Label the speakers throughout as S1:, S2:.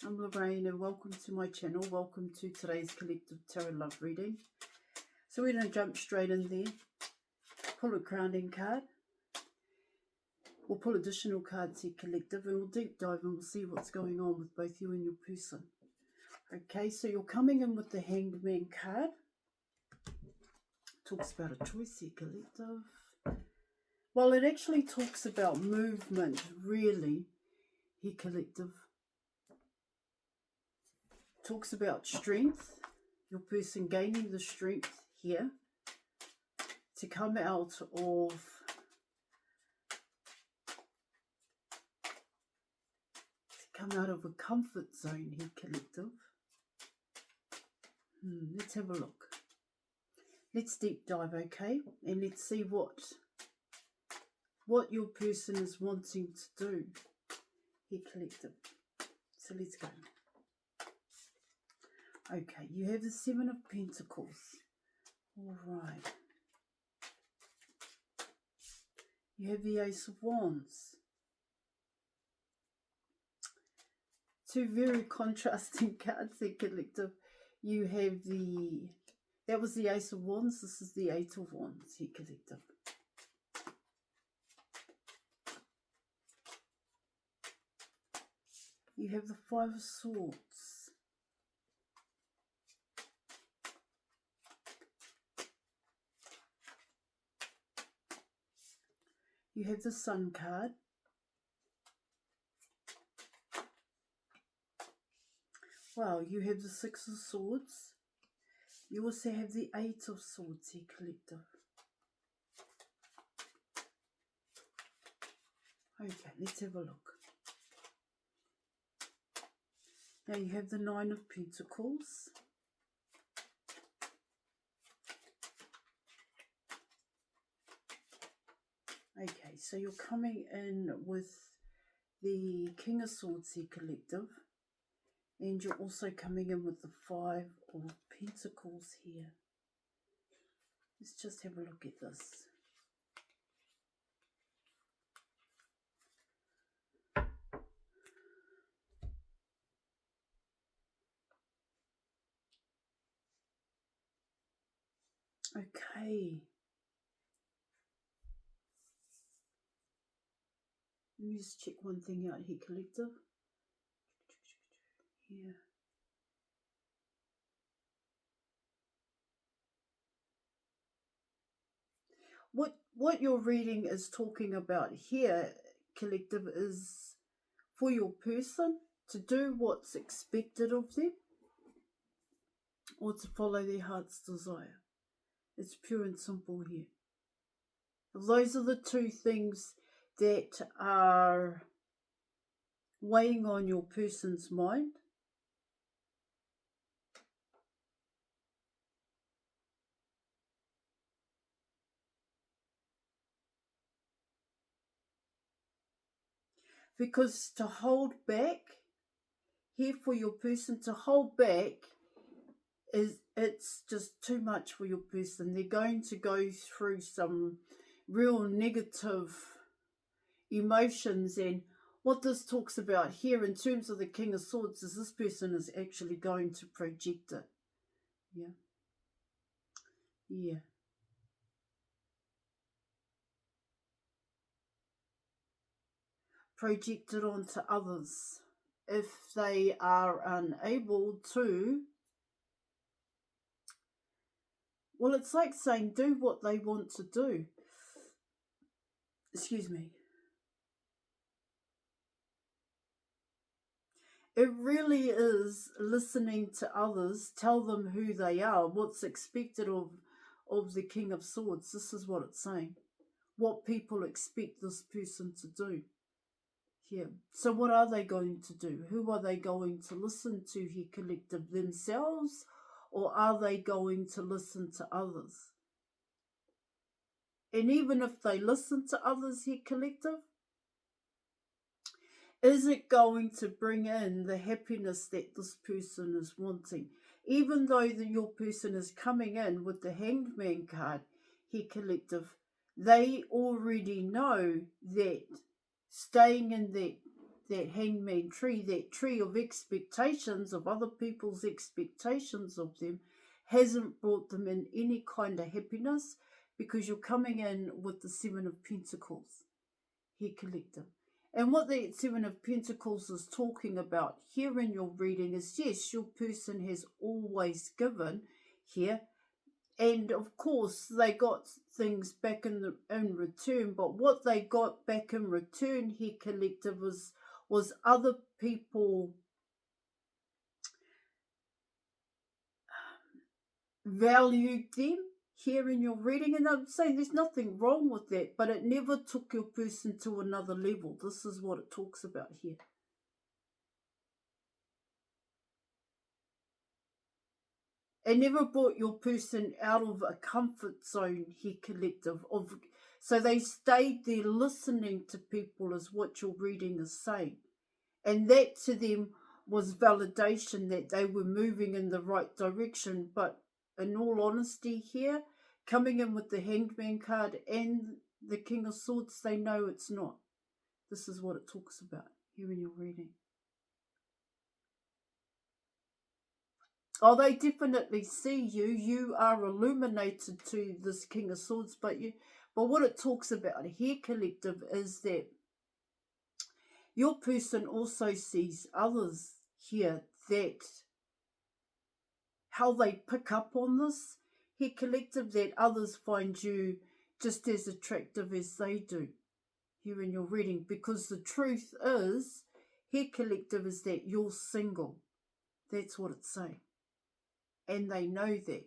S1: I'm Lorraine and welcome to my channel. Welcome to today's collective tarot love reading. So we're going to jump straight in there. Pull a grounding card. We'll pull additional cards here, collective, and we'll deep dive and we'll see what's going on with both you and your person. Okay, so you're coming in with the Hanged Man card. Talks about a choice here, collective. Well, it actually talks about movement, really, here, collective. Talks about strength, your person gaining the strength here to come out of a comfort zone here, collective. Let's have a look. Let's deep dive, okay? And let's see what your person is wanting to do here, collective. So let's go. Okay, you have the Seven of Pentacles. All right. You have the Ace of Wands. Two very contrasting cards there, collective. You have that was the Ace of Wands. This is the Eight of Wands here, collective. You have the Five of Swords. You have the Sun card. Wow, you have the Six of Swords. You also have the Eight of Swords here, collective. Okay, let's have a look. Now you have the Nine of Pentacles. Okay, so you're coming in with the King of Swords here, collective. And you're also coming in with the Five of Pentacles here. Let's just have a look at this. Okay. Let me just check one thing out here, collective. Here. What your reading is talking about here, collective, is for your person to do what's expected of them or to follow their heart's desire. It's pure and simple here. Those are the two things that are weighing on your person's mind. Because to hold back, here for your person, to hold back, it's just too much for your person. They're going to go through some real negative emotions, and what this talks about here in terms of the King of Swords is this person is actually going to project it. Yeah. Project it onto others if they are unable to. Well, it's like saying do what they want to do. Excuse me. It really is listening to others, tell them who they are, what's expected of the King of Swords. This is what it's saying. What people expect this person to do. Here. So what are they going to do? Who are they going to listen to here, collective? Themselves? Or are they going to listen to others? And even if they listen to others here, collective, is it going to bring in the happiness that this person is wanting? Even though your person is coming in with the Hanged Man card here, collective, they already know that staying in that hangman tree, that tree of expectations, of other people's expectations of them, hasn't brought them in any kind of happiness, because you're coming in with the Seven of Pentacles here, collective. And what the Seven of Pentacles is talking about here in your reading is, yes, your person has always given here, and of course they got things back in return, but what they got back in return here, collective, was other people valued them here in your reading. And I'm saying there's nothing wrong with that, but it never took your person to another level. This is what it talks about here. It never brought your person out of a comfort zone here, collective. So they stayed there listening to people, is what your reading is saying. And that to them was validation that they were moving in the right direction. But in all honesty here, coming in with the Hangman card and the King of Swords, they know it's not. This is what it talks about here in your reading. Oh, they definitely see you. You are illuminated to this King of Swords, but what it talks about here, collective, is that your person also sees others here, that how they pick up on this here, collective, that others find you just as attractive as they do here in your reading, because the truth is here, collective, is that you're single. That's what it's saying. And they know that.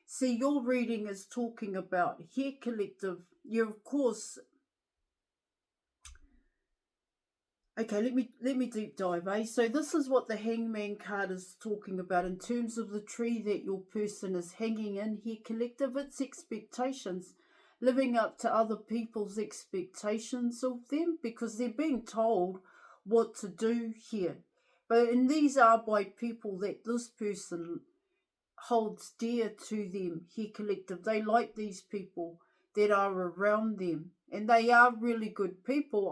S1: See, your reading is talking about here, collective. You're, of course. Okay, let me deep dive, eh? So this is what the Hangman card is talking about in terms of the tree that your person is hanging in here, collective. It's expectations. Living up to other people's expectations of them, because they're being told what to do here. And these are by people that this person holds dear to them here, collective. They like these people that are around them, and they are really good people,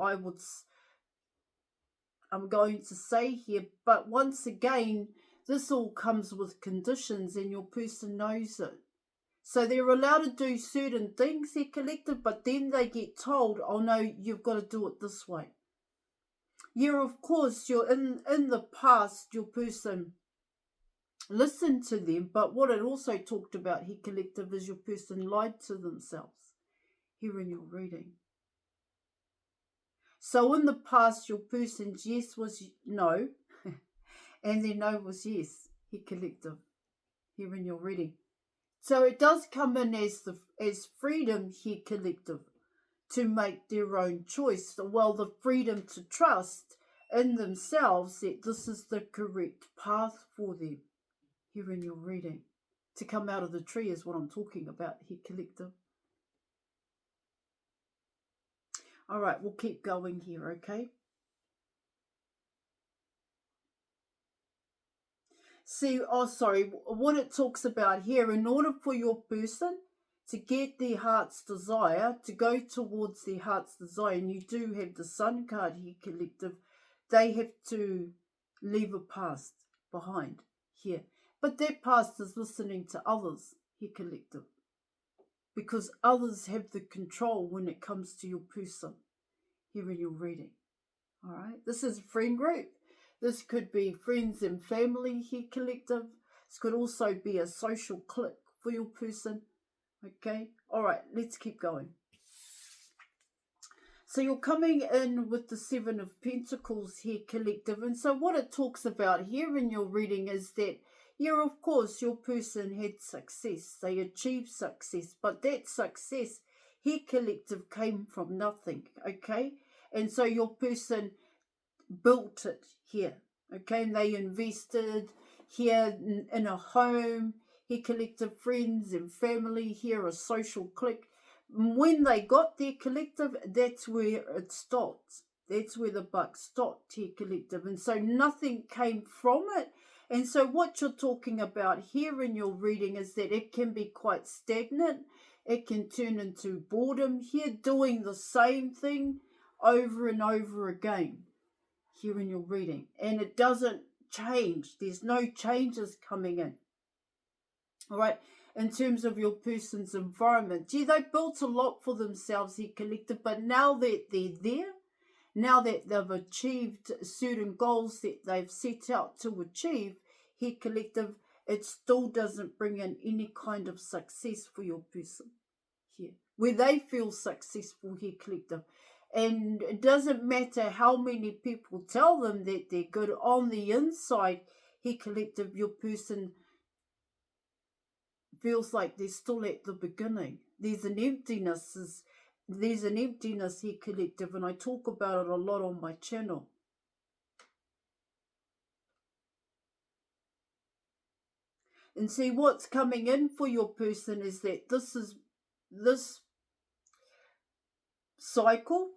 S1: I'm going to say here. But once again, this all comes with conditions, and your person knows it. So they're allowed to do certain things, they're collective, but then they get told, oh no, you've got to do it this way. Yeah, of course, you're in the past, your person listened to them, but what it also talked about here, collective, is your person lied to themselves here in your reading. So in the past, your person's yes was no, and their no was yes here, collective, here in your reading. So it does come in as freedom here, collective, to make their own choice. Well, the freedom to trust in themselves that this is the correct path for them here in your reading. To come out of the tree is what I'm talking about here, collective. All right, we'll keep going here, okay? See, what it talks about here, in order for your person to get their heart's desire, to go towards their heart's desire, and you do have the Sun card here, collective, they have to leave a past behind here. But that past is listening to others here, collective, because others have the control when it comes to your person here in your reading. All right, this is a friend group. This could be friends and family here, collective. This could also be a social clique for your person. Okay, all right, let's keep going. So you're coming in with the Seven of Pentacles here, collective. And so what it talks about here in your reading is that, yeah, of course, your person had success. They achieved success. But that success here, collective, came from nothing, okay? And so your person built it here, okay? And they invested here in a home, here, collective, friends and family, here a social clique. When they got their collective, that's where it stopped. That's where the buck stopped here, collective. And so nothing came from it. And so what you're talking about here in your reading is that it can be quite stagnant. It can turn into boredom here, doing the same thing over and over again here in your reading. And it doesn't change. There's no changes coming in. All right. In terms of your person's environment. Gee, they built a lot for themselves here, collective, but now that they're there, now that they've achieved certain goals that they've set out to achieve, here, collective, it still doesn't bring in any kind of success for your person here, where they feel successful here, collective. And it doesn't matter how many people tell them that they're good on the inside, here, collective, your person feels like they're still at the beginning. There's an emptiness here, collective, and I talk about it a lot on my channel. And see, what's coming in for your person is that this cycle,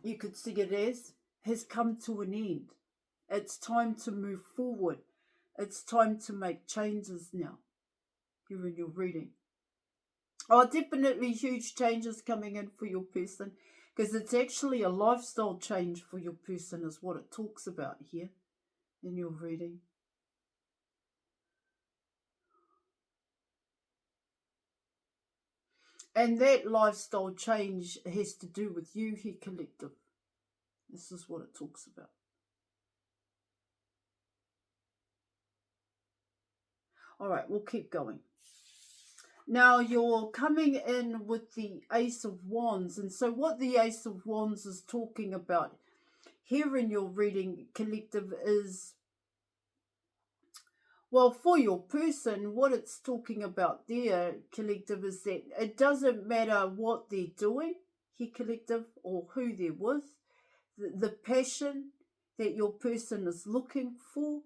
S1: you could see it as, has come to an end. It's time to move forward. It's time to make changes now. Here in your reading. Oh, definitely huge changes coming in for your person, because it's actually a lifestyle change for your person is what it talks about here in your reading. And that lifestyle change has to do with you here, collective. This is what it talks about. All right, we'll keep going. Now you're coming in with the Ace of Wands. And so what the Ace of Wands is talking about here in your reading, collective, is, well, for your person, what it's talking about there, collective, is that it doesn't matter what they're doing here, collective, or who they're with. The passion that your person is looking for,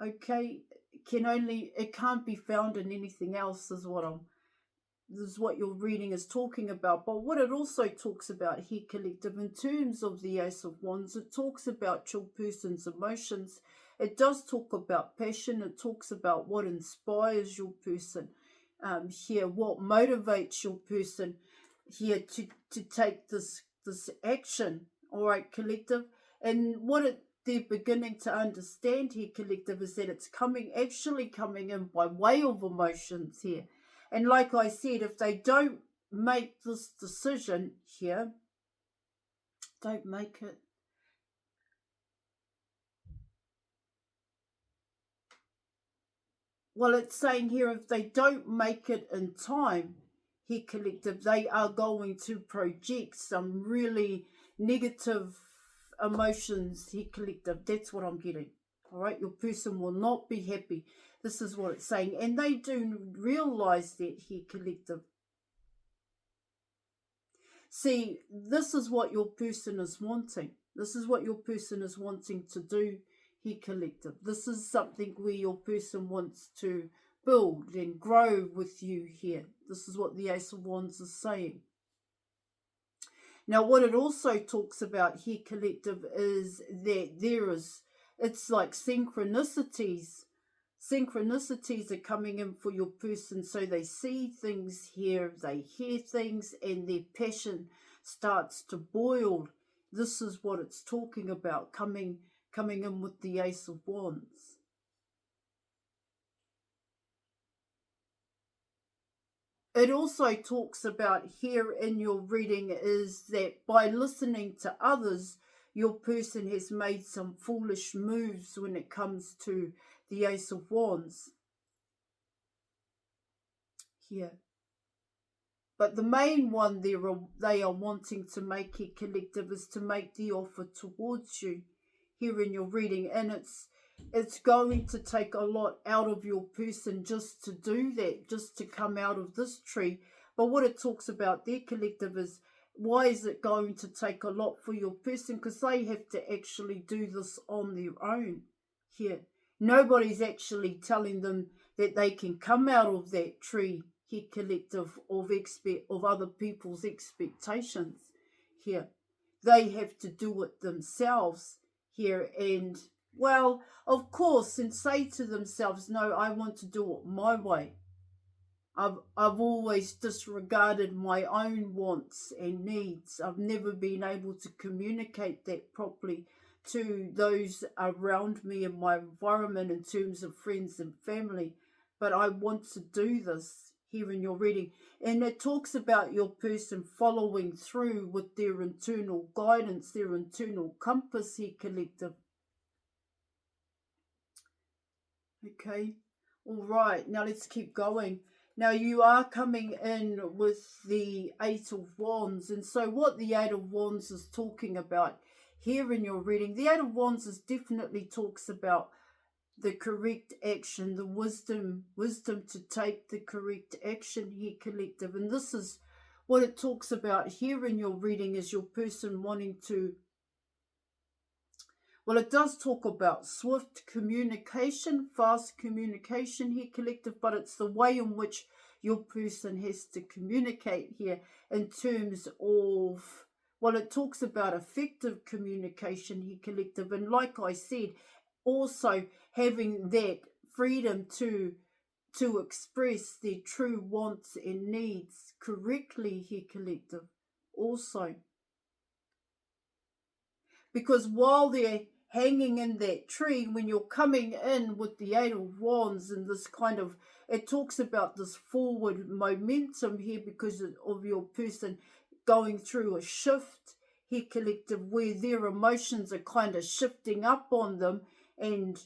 S1: okay, it can't be found in anything else, this is what your reading is talking about. But what it also talks about here, collective, in terms of the Ace of Wands, it talks about your person's emotions. It does talk about passion. It talks about what inspires your person here, what motivates your person here to take this action. All right, collective. And what they're beginning to understand here, collective, is that it's actually coming in by way of emotions here. And like I said, if they don't make this decision here, don't make it. Well, it's saying here, if they don't make it in time, here, collective, they are going to project some really negative emotions here, collective. That's what I'm getting. All right, your person will not be happy. This is what it's saying. And they do realize that here, collective. See, this is what your person is wanting. This is what your person is wanting to do here, collective. This is something where your person wants to build and grow with you here. This is what the Ace of Wands is saying. Now, what it also talks about here, collective, is that it's like synchronicities. Synchronicities are coming in for your person, so they see things here, they hear things, and their passion starts to boil. This is what it's talking about, coming in with the Ace of Wands. It also talks about here in your reading is that by listening to others, your person has made some foolish moves when it comes to the Ace of Wands here. But the main one they are wanting to make it, collective, is to make the offer towards you here in your reading. And it's going to take a lot out of your person just to do that, just to come out of this tree. But what it talks about there, collective, is why is it going to take a lot for your person? Because they have to actually do this on their own here. Nobody's actually telling them that they can come out of that tree here, collective, of other people's expectations here. They have to do it themselves here, and Well, of course, and say to themselves, no, I want to do it my way. I've always disregarded my own wants and needs. I've never been able to communicate that properly to those around me in my environment in terms of friends and family. But I want to do this here in your reading. And it talks about your person following through with their internal guidance, their internal compass here, collective. Okay. All right. Now let's keep going. Now you are coming in with the Eight of Wands. And so what the Eight of Wands is talking about here in your reading, the Eight of Wands is definitely talks about the correct action, the wisdom to take the correct action here, collective. And this is what it talks about here in your reading is your person wanting to, well, it does talk about swift communication, fast communication here, collective, but it's the way in which your person has to communicate here in terms of, well, it talks about effective communication here, collective. And like I said, also having that freedom to express their true wants and needs correctly here, collective. Also, because while they're hanging in that tree, when you're coming in with the Eight of Wands and this kind of, it talks about this forward momentum here because of your person going through a shift here, collective, where their emotions are kind of shifting up on them, and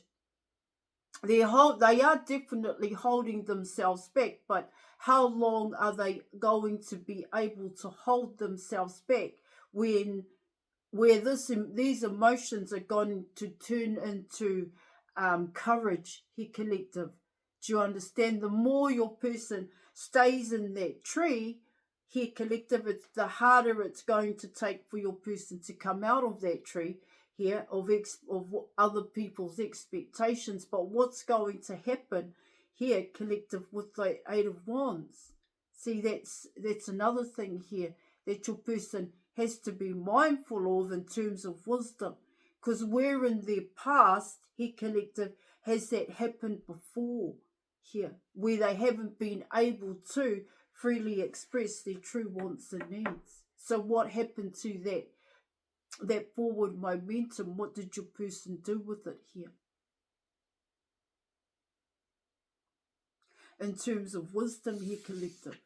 S1: they are definitely holding themselves back. But how long are they going to be able to hold themselves back when where these emotions are going to turn into courage here, collective? Do you understand? The more your person stays in that tree here, collective, it's the harder it's going to take for your person to come out of that tree here of other people's expectations. But what's going to happen here, collective, with the Eight of Wands? See, that's another thing here that your person has to be mindful of in terms of wisdom. Because where in their past, here, collective, has that happened before here, where they haven't been able to freely express their true wants and needs. So what happened to that forward momentum? What did your person do with it here? In terms of wisdom here, collective.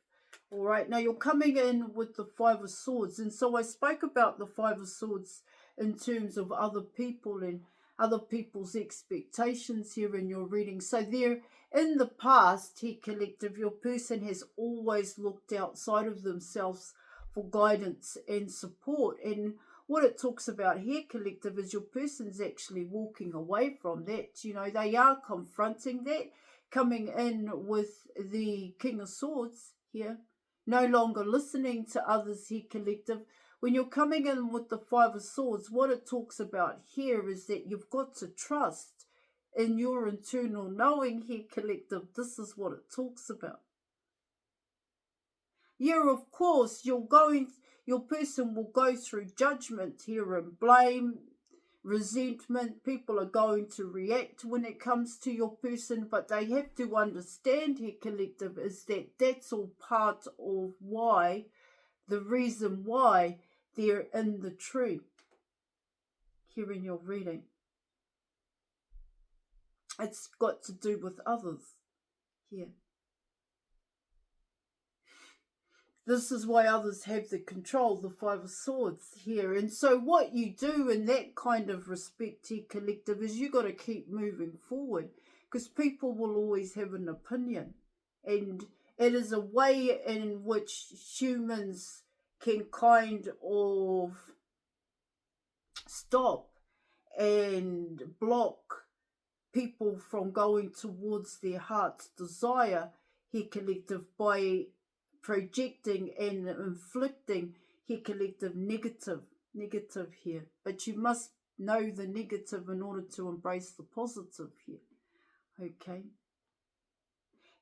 S1: All right, now you're coming in with the Five of Swords. And so I spoke about the Five of Swords in terms of other people and other people's expectations here in your reading. So there, in the past here, collective, your person has always looked outside of themselves for guidance and support. And what it talks about here, collective, is your person's actually walking away from that. You know, they are confronting that, coming in with the King of Swords here, no longer listening to others here, collective. When you're coming in with the Five of Swords, what it talks about here is that you've got to trust in your internal knowing here, collective. This is what it talks about. Yeah, of course, your person will go through judgment here and blame, resentment. People are going to react when it comes to your person, but they have to understand here, collective, is that that's all part of why, the reason why they're in the tree here in your reading. It's got to do with others here. This is why others have the control, the Five of Swords here. And so what you do in that kind of respect here, collective, is you got to keep moving forward, because people will always have an opinion. And it is a way in which humans can kind of stop and block people from going towards their heart's desire here, collective, by projecting and inflicting here, collective, negative here. But you must know the negative in order to embrace the positive here. Okay.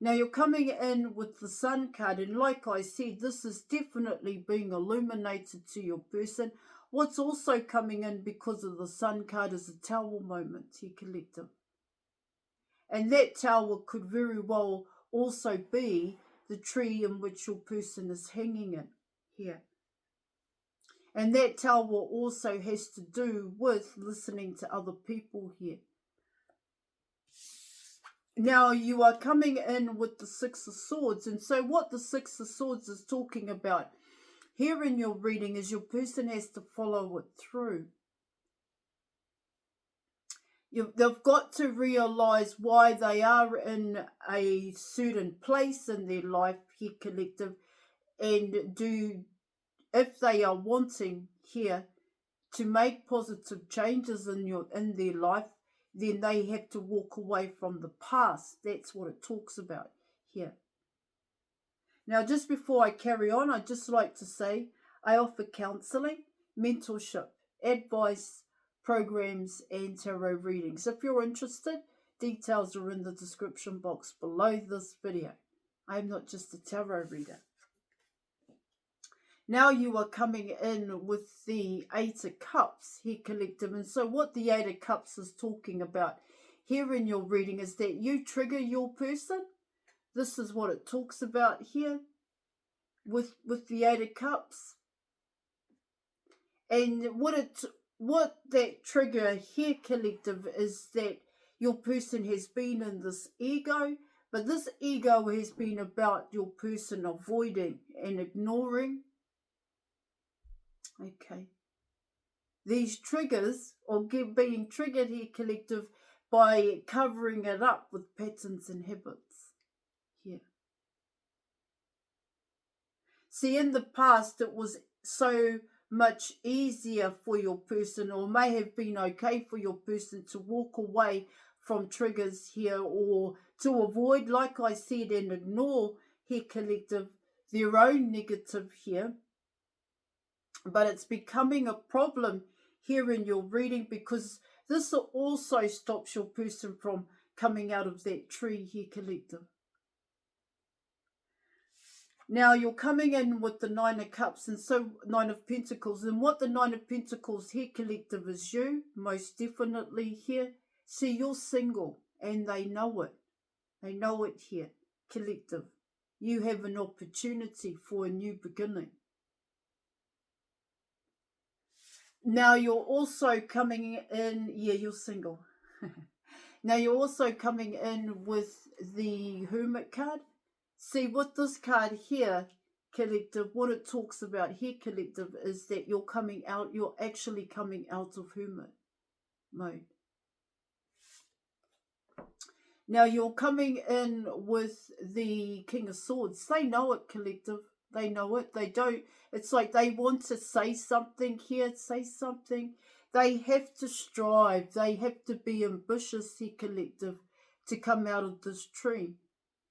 S1: Now you're coming in with the Sun card, and like I said, this is definitely being illuminated to your person. what's also coming in because of the Sun card is a tower moment here, collective. And that tower could very well also be the tree in which your person is hanging in here. And that tower also has to do with listening to other people here. Now you are coming in with the Six of Swords. And so what the Six of Swords is talking about here in your reading is your person has to follow it through. They've got to realize why they are in a certain place in their life here, collective, and if they are wanting here to make positive changes in their life, then they have to walk away from the past. That's what it talks about here. Now, just before I carry on, I'd just like to say I offer counselling, mentorship, advice, programs and tarot readings. If you're interested, details are in the description box below this video. I'm not just a tarot reader. Now you are coming in with the Eight of Cups here, collective. And so what the Eight of Cups is talking about here in your reading is that you trigger your person. This is what it talks about here with the Eight of Cups. And what that trigger here, collective, is that your person has been in this ego, but this ego has been about your person avoiding and ignoring. Okay. These triggers, or being triggered here, collective, by covering it up with patterns and habits here. See, in the past, it was so much easier for your person, or may have been okay for your person, to walk away from triggers here, or to avoid, like I said, and ignore here, collective, their own negative here. But it's becoming a problem here in your reading, because this also stops your person from coming out of that tree here, collective. Now you're coming in with the Nine of Cups, and so Nine of Pentacles. And what the Nine of Pentacles here, collective, is you, most definitely here. See, you're single, and they know it. They know it here, collective. You have an opportunity for a new beginning. Now you're also coming in, yeah, you're single. Now you're also coming in with the Hermit card. See, with this card here, collective, what it talks about here, collective, is that you're actually coming out of hermit mode. Now you're coming in with the King of Swords. They know it, collective. They know it. They don't. It's like they want to say something here, say something. They have to strive. They have to be ambitious here, collective, to come out of this tree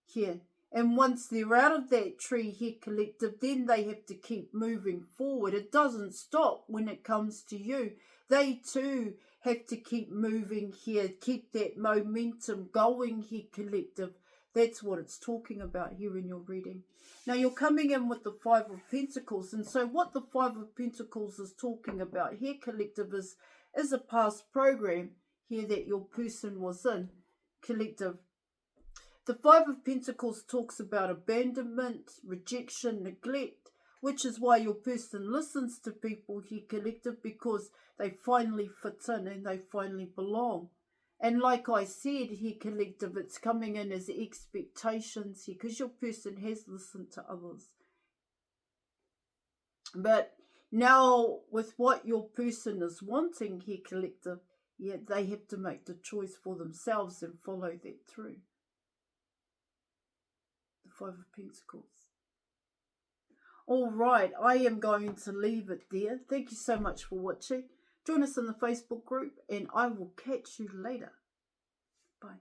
S1: here. And once they're out of that tree here, collective, then they have to keep moving forward. It doesn't stop when it comes to you. They too have to keep moving here, keep that momentum going here, collective. That's what it's talking about here in your reading. Now you're coming in with the Five of Pentacles. And so what the Five of Pentacles is talking about here, collective, is a past program here that your person was in, collective. The Five of Pentacles talks about abandonment, rejection, neglect, which is why your person listens to people here, collective, because they finally fit in and they finally belong. And like I said here, collective, it's coming in as expectations here, because your person has listened to others. But now with what your person is wanting here, collective, yeah, they have to make the choice for themselves and follow that through. Five of Pentacles. All right, I am going to leave it there. Thank you so much for watching. Join us in the Facebook group, and I will catch you later. Bye.